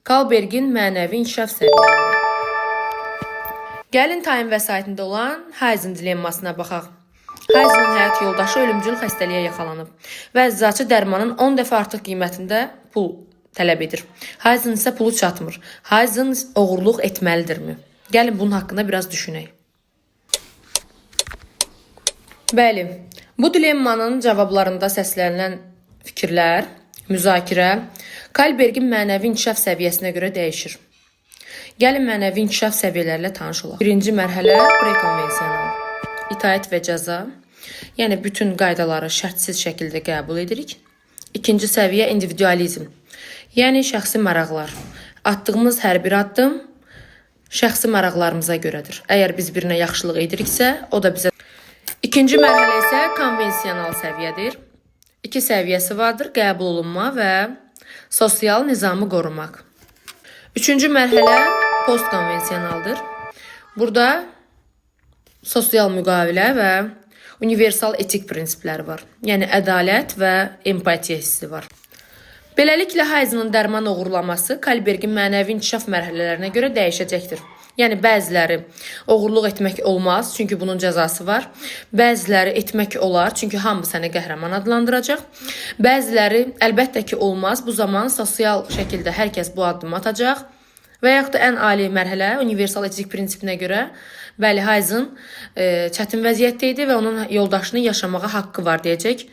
Kalbergin mənəvi inkişaf səviyələri. Gəlin Time vəsaitində olan Heizen dilemmasına baxaq. Heizen'ın həyat yoldaşı ölümcül xəstəliyə yaxalanıb və əczaçı dərmanın 10 dəfə artıq qiymətində pul tələb edir. Heizen isə pulu çatmır. Heizen oğurluq etməlidirmi? Gəlin bunun haqqında biraz düşünək. Bəli, bu dilemmanın cavablarında səslənilən fikirlər, müzakirə Kalbergin mənəvi inkişaf səviyyəsinə görə dəyişir. Gəlin mənəvi inkişaf səviyyələrlə tanış olaq. Birinci mərhələ prekonvensional. İtaət və cəza. Yəni bütün qaydaları şərtsiz şəkildə qəbul edirik. İkinci səviyyə individualizm. Yəni şəxsi maraqlar. Atdığımız hər bir addım şəxsi maraqlarımıza görədir. Əgər biz birinə yaxşılıq ediriksə, o da bizə. İkinci mərhələ isə konvensional səviyyədir. İki səviyyəsi vardır: qəbul olunma və sosial nizamı qorumaq. Üçüncü mərhələ postkonvensionaldır. Burada sosial müqavilə və universal etik prinsipləri var. Yəni ədalət və empatiya hissi var. Beləliklə Heizen'ın dərman oğurlaması Kalbergin mənəvi inkişaf mərhələlərinə görə dəyişəcəkdir. Yəni bəziləri oğurluq etmək olmaz, çünki bunun cəzası var. Bəziləri etmək olar, çünki hamı səni qəhrəman adlandıracaq. Bəziləri əlbəttə ki olmaz, bu zaman sosial şəkildə hər kəs bu addımı atacaq. Və yaxud da ən ali mərhələ universal etik prinsipinə görə bəli Heizen çətin vəziyyətdə idi və onun yoldaşının yaşamağa haqqı var deyəcək.